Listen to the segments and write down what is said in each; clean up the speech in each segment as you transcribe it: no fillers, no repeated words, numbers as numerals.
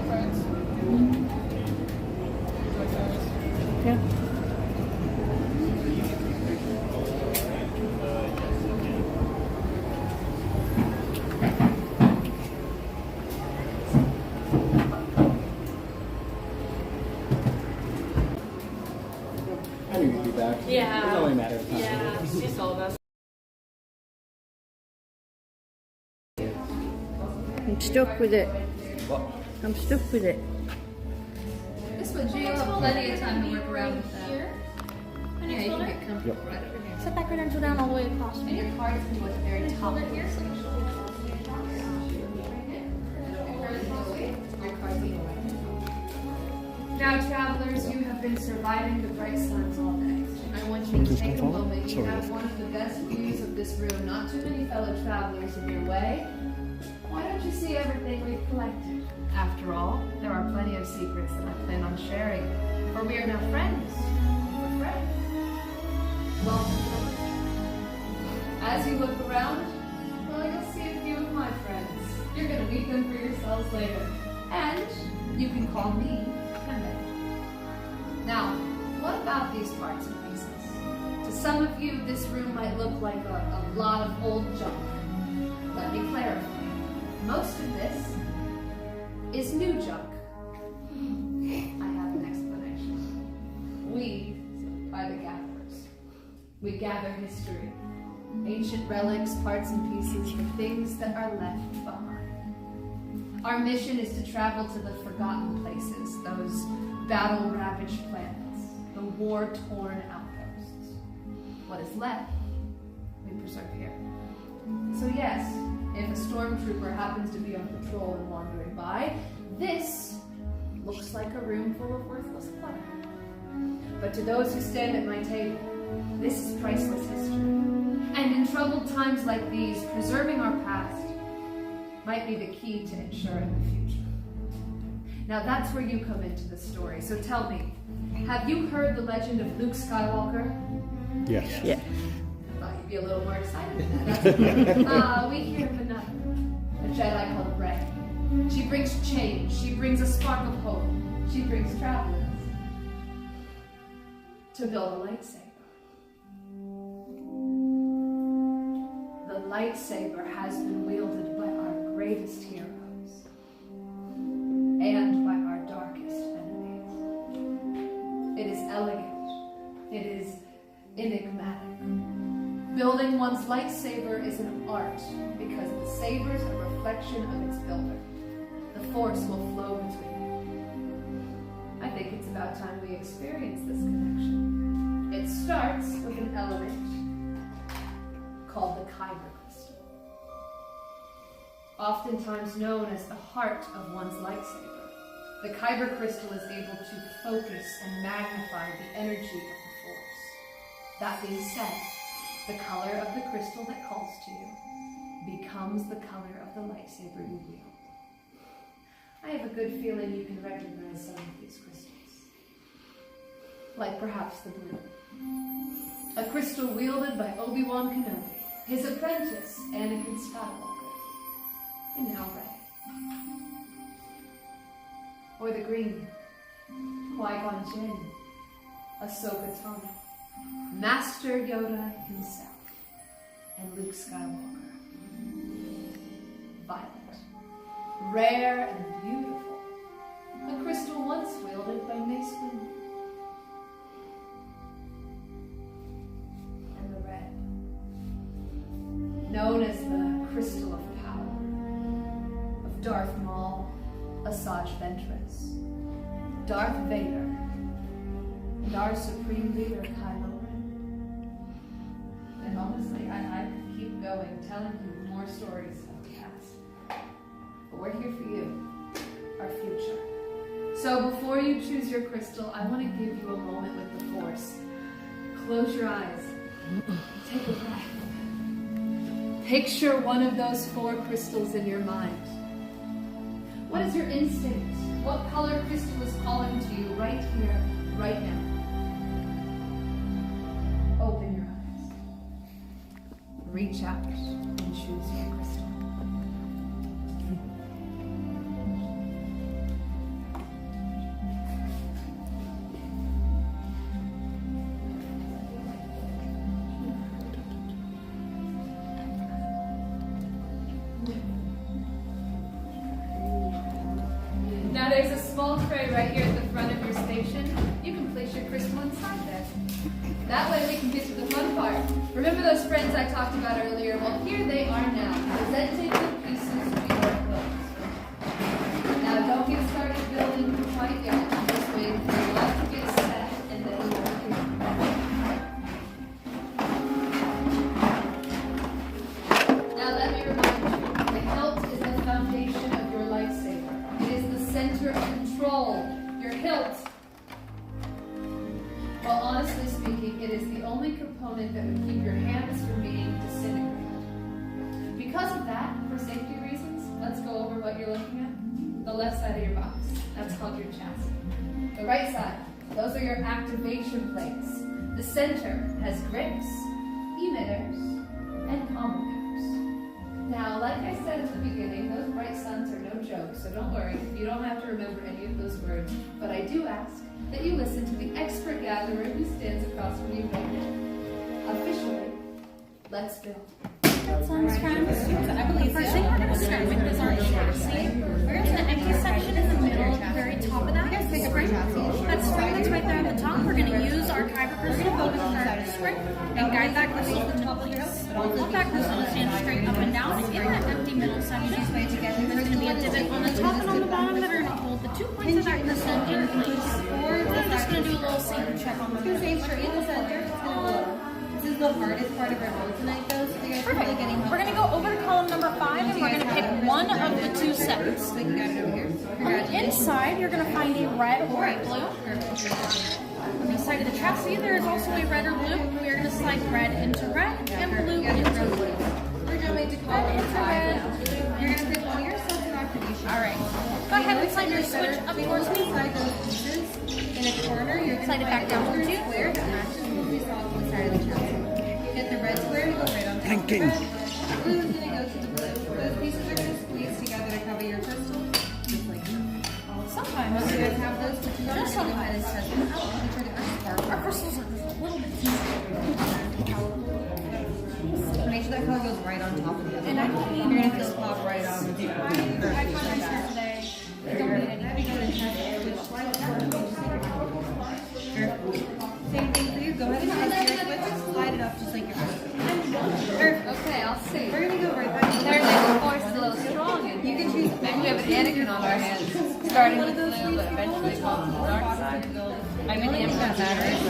friends. Yeah. I knew you'd be back. Yeah. It's only a matter of time. Yeah, it's all of us. I'm stuck with it. What? I'm stuck with it. This one, you'll have plenty of time to work around with that. Here. Yeah, you can get comfortable right over here. Set that credential down all the way across. And your cards can go at the very top of here. Now, travelers, you have been surviving the bright suns all day. I want you to take a moment. You have one of the best views of this room. Not too many fellow travelers in your way. Why don't you see everything we've collected? After all, there are plenty of secrets that I plan on sharing. For we are now friends. We're friends. Welcome. As you look around, well, you'll see a few of my friends. You're going to meet them for yourselves later. And you can call me Kembe. Now, what about these parts and pieces? To some of you, this room might look like a lot of old junk. Let me clarify. Most of this is new junk. I have an explanation. We are the gatherers. We gather history, ancient relics, parts and pieces, the things that are left behind. Our mission is to travel to the forgotten places, those battle-ravaged planets, the war-torn outposts. What is left, we preserve here. So yes, if a stormtrooper happens to be on patrol and wandering by, this looks like a room full of worthless clutter. But to those who stand at my table, this is priceless history. And in troubled times like these, preserving our past might be the key to ensuring the future. Now that's where you come into the story. So tell me, have you heard the legend of Luke Skywalker? Yes. Yeah. I thought you'd be a little more excited than that. That's okay. We hear of another, a Jedi called Rey. She brings change. She brings a spark of hope. She brings travelers to build a lightsaber. The lightsaber has been wielded by our greatest heroes and by our darkest enemies. It is elegant. It is enigmatic. Building one's lightsaber is an art because the saber is a reflection of its builder. The force will flow between you. I think it's about time we experience this connection. It starts with an element called the kyber crystal. Oftentimes known as the heart of one's lightsaber, the kyber crystal is able to focus and magnify the energy of the force. That being said, the color of the crystal that calls to you becomes the color of the lightsaber you wield. I have a good feeling you can recognize some of these crystals. Like perhaps the blue. A crystal wielded by Obi-Wan Kenobi, his apprentice, Anakin Skywalker, and now Rey. Or the green, Qui-Gon Jinn, Ahsoka Tano, Master Yoda himself, and Luke Skywalker. Violet, rare and beautiful, a crystal once wielded by Mace Windu. And the red, known as the Crystal of Power, of Darth Maul, Asajj Ventress, Darth Vader, and our Supreme Leader, Kylo Ren. And honestly, I could keep going, telling you more stories of the past. But we're here for you, our future. So before you choose your crystal, I want to give you a moment with the Force. Close your eyes. Take a breath. Picture one of those 4 crystals in your mind. What is your instinct? What color crystal is calling to you right here, right now? Open your eyes. Reach out and choose your crystal. there's a small tray right here at the front of your station. You can place your crystal inside there. That way we can get to the fun part. Remember those friends I talked about earlier? Well, here they are now, presenting the pieces to your clothes. Now, don't get started building quite yet. Just wait for the light to get set, and then we'll begin. Now, let me remind you, the hilt is the foundation of your lightsaber. It is the center of control. Your hilt. Well, honestly speaking, it is the only component that would keep your hands from being disintegrated. Because of that, for safety reasons, let's go over what you're looking at. The left side of your box, that's called your chassis. The right side, those are your activation plates. The center has grips, emitters, and combo caps. Now, like I said at the beginning, those bright suns are no joke, so don't worry, you don't have to remember any of those words. But I do ask that you listen to the expert gatherer who stands across from you right now. Officially, let's build. Sounds friends. I believe the first thing we're going to start with is our chassis. We're going to the empty section in the middle, the very top of that spring. That spring that's right there at the top, we're going to use our kyber crystal over the spring and guide that crystal to the place. Hold that crystal to stand straight up and down. In that empty middle section, there's going to be a divot on the top and on the bottom that are going to hold the 2 points of that crystal in place. We're just going to do a little safety check on the crystal. In the center, it's going to blow. This is the hardest part of our build tonight, though, so you guys are really getting help. We're going to go over to column number 5, and we're going to pick one of the 2 sets. So you got it over here. On the inside, you're going to find a red or a blue. On the side of the chassis, there is also a red or blue. We are going to slide red into red and blue into blue. We're jumping to column Into red. 5. You're going to pick one of your sets of activation. All right. Go ahead and slide your switch up towards me. Slide those pieces in a corner. You're going Slide it back down towards you. square that matches what we saw on the side of the chassis. Get the red square to go right on top of the red. Blue is going to go to the blue. Those pieces are going to squeeze together to cover your crystal, just like so. Sometimes You guys have those switches on. Just Go ahead and sometimes. test them out. Make sure they are spark. our crystals are just a little bit easier. Make sure that color goes right on top of the other. And I don't You're need going to feel it pop right on. I found my shirt today. I don't need any. Same thing for you. Go ahead and test your switch. Slide it up just like your first. Okay, I'll see. We're going to go right back. Apparently the force is a little strong, and You can choose maybe we have an Anakin on our hands, starting with blue, but eventually going to the dark side. I mean, the that Emperor's matters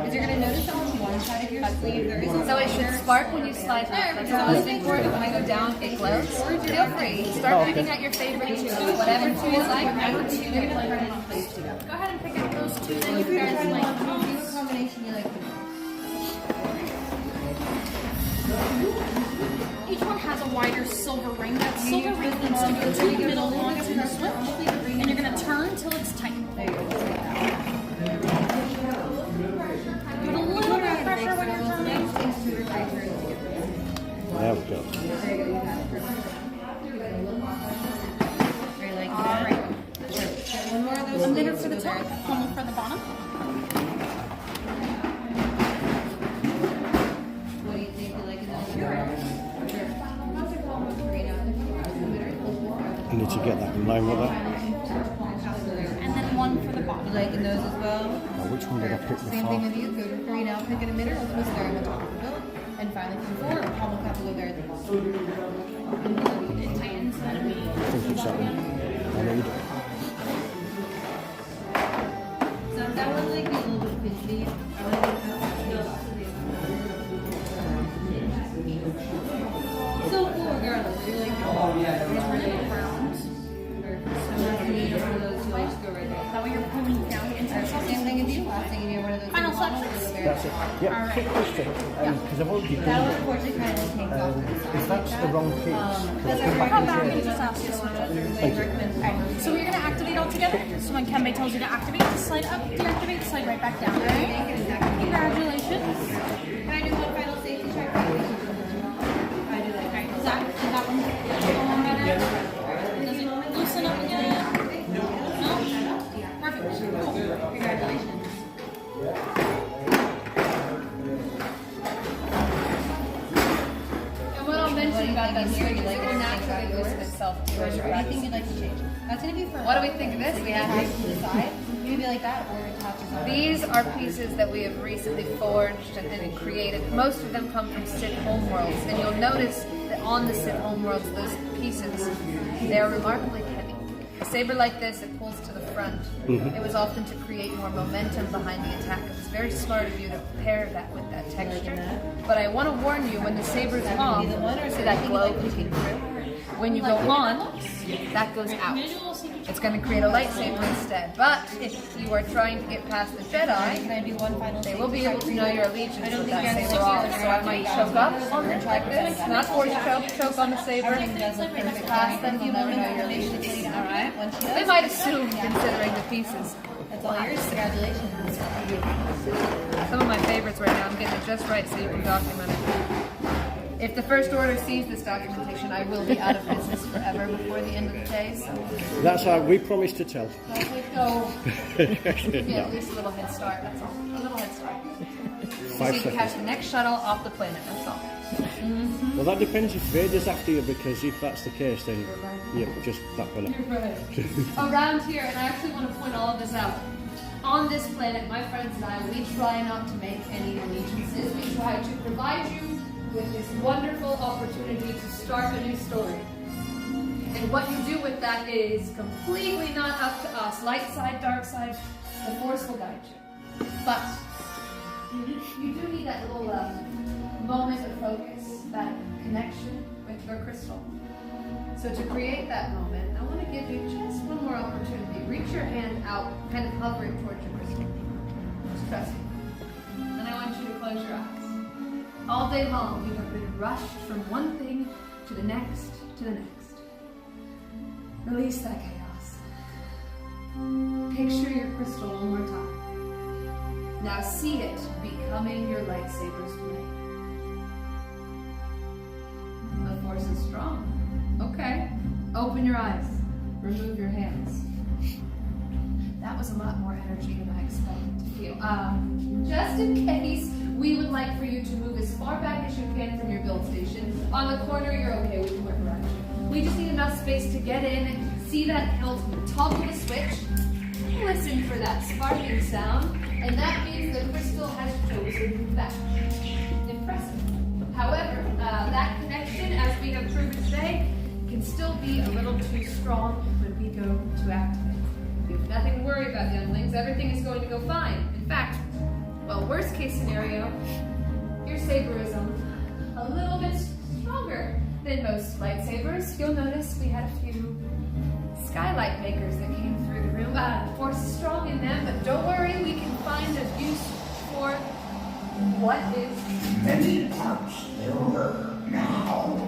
is you're going to notice that on one side of your sleeve there is a So it should spark when you slide up. That's the most important. When you go down, it glows. Feel free. Start picking out your favorite two. Whatever two you like, whatever two you're going to put in place together. Go ahead and pick out those 2 that you guys like. what combination you like. Each one has a wider silver ring. That silver ring needs to go to the middle once in the switch, and you're going to turn till it's tight. Put a little bit of pressure when you're turning. There we go. Very like that. One more of those. Emitter for the top, one for the bottom. What do you think you like in those? I need to get that in line with that. And then one for the bottom. You liking those as well? Now, which one did I pick Same thing before? with you. Go to 3 now. Pick an emitter. Open the star on the top of the bill. And finally from 4, a pommel cap will go there at the bottom. It tightens that I think it's that one. I need. So that one like be a little bit fidgety. I want to so cool regardless. You like it's really round. So that's the need for those. You just go right there. That way you're pulling down the inside. Same thing as you. Last thing you do, one of those. Final section. That's it. Yeah, quick question. Because I've already That done one it. unfortunately kind of takes off to the side. If that's the wrong piece, That's can I come our back Come and back and change? just ask to switch it. Thank you. Alright, so we're gonna activate all together. So when Kembe tells you to activate, slide up, deactivate, slide right back down. Alright? Congratulations. Can I do one final safety check? I do that. Alright, is that one go on better? Does it loosen up again? No? Perfect. Cool. Congratulations. And what I'll mention about that string is it will naturally loosen itself yourself too. Or anything you'd like to change. That's gonna be for. What do we think of this? We have attach to the side. Maybe like that, or it attaches on. These are pieces that we have recently forged and created. Most of them come from Sith homeworlds, and you'll notice that on the Sith homeworlds, those pieces, they are remarkably heavy. A saber like this, it pulls to the front. It was often to create more momentum behind the attack. It was very smart of you to pair that with that texture. But I want to warn you, when the saber is off, see that glow peeking through? When you go on, that goes out. It's going to create a lightsaber instead. But if you are trying to get past the Jedi, they will be able to know your allegiance with that saber off. So I might choke up on it like this, not force choke on the saber. And if it's past, then you'll never know your allegiance. All right? They might assume, considering the pieces. That's all yours. Congratulations. Some of my favorites right now. I'm getting it just right so you can document it. If the First Order sees this documentation, I will be out of business forever before the end of the day. So That's how we promised to tell. give me at least a little head start. That's all. A little head start. So you can catch the next shuttle off the planet. That's all. Well, that depends if Vader's after you, because if that's the case, then yeah, just that fella. Around here, and I actually want to point all of this out. On this planet, my friends and I, we try not to make any allegiances. We try to provide you with this wonderful opportunity to start a new story. And what you do with that is completely not up to us. Light side, dark side, the Force will guide you. But you do need that little moment of focus, that connection with your crystal. So to create that moment, I want to give you just one more opportunity. Reach your hand out, kind of hovering towards your crystal. Just trust me. And I want you to close your eyes. All day long, you have been rushed from one thing to the next, to the next. Release that chaos. Picture your crystal one more time. Now see it becoming your lightsaber's blade. The force is strong. Okay. Open your eyes. Remove your hands. That was a lot more energy than I expected to feel. Just in case, we would like for you to move as far back as you can from your build station. On the corner, you're okay, we can work around you. We just need enough space to get in, see that hilt, toggle the switch, listen for that sparking sound, and that means the crystal has chosen that. Impressive. However, that connection, as we have proven today, can still be a little too strong when we go to activate. You have nothing to worry about, younglings. Everything is going to go fine. In fact, well, worst case scenario, your saber is a little bit stronger than most lightsabers. You'll notice we had a few skylight makers that came through the room. The force is strong in them, but don't worry, we can find a use for what is. Many parts there were now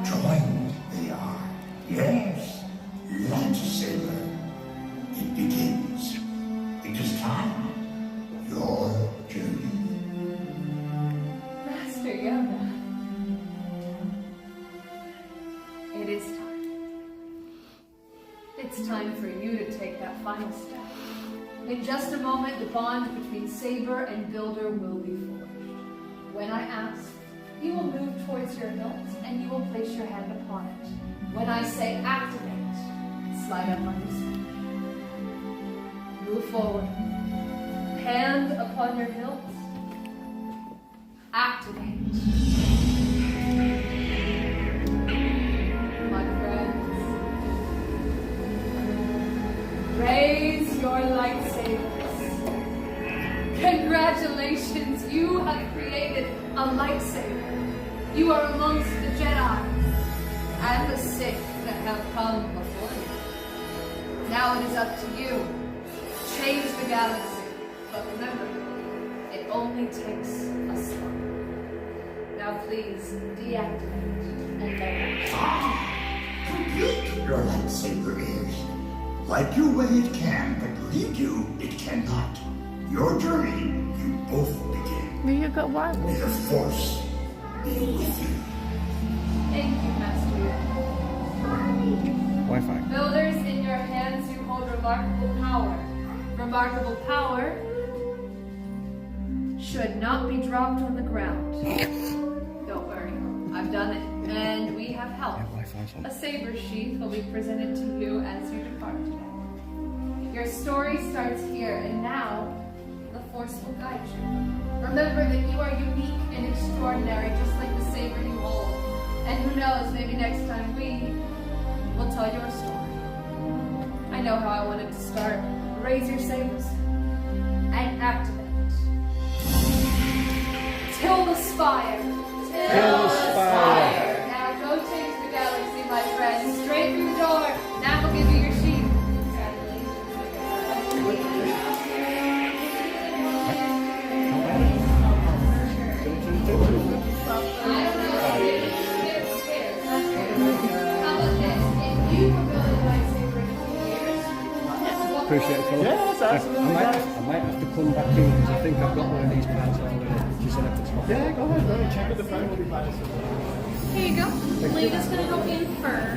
joined they are. Yes, Lightsaber. It begins. It is time. Your journey. Master Yoda. It is time. It's time for you to take that final step. In just a moment, the bond between Saber and Builder will be forged. When I ask, you will move towards your hilt and you will place your hand upon it. When I say activate, slide up on your side. Move forward. Hand upon your hilt. Activate. My friends, raise your lightsabers. Congratulations, you have created a lightsaber. You are amongst the Jedi and the Sith that have come before you. Now it is up to you. Change the galaxy. But remember, it only takes a spark. Now please, deactivate and go. Complete your lightsaber is. Like you way it can, but lead you it cannot. Your journey, you both begin. Well, you got one. May the Force be with you. Thank you, Master Yoda. Wi-Fi. Builders, in your hands you hold remarkable power. Remarkable power should not be dropped on the ground. Don't worry, I've done it. And we have help. A saber sheath will be presented to you as you depart today. Your story starts here, and now the Force will guide you. Remember that you are unique and extraordinary, just like the saber you hold. And who knows, maybe next time we will tell your story. I know how I want it to start. Raise your sabers and activate. Till the spire. Till the spire. Now go change the galaxy, my friend. Straight through the door. Now we'll give you your sheet. I don't know. How about this? If you were building a lightsaber in 2 years, Appreciate it, Philip. Yeah, that's absolutely I might have to come back in because I think I've got one of these parts already. She said I could swap. Yeah, go ahead. Check with the friend. We'll be fine. Here you go. Lita's gonna help you in first.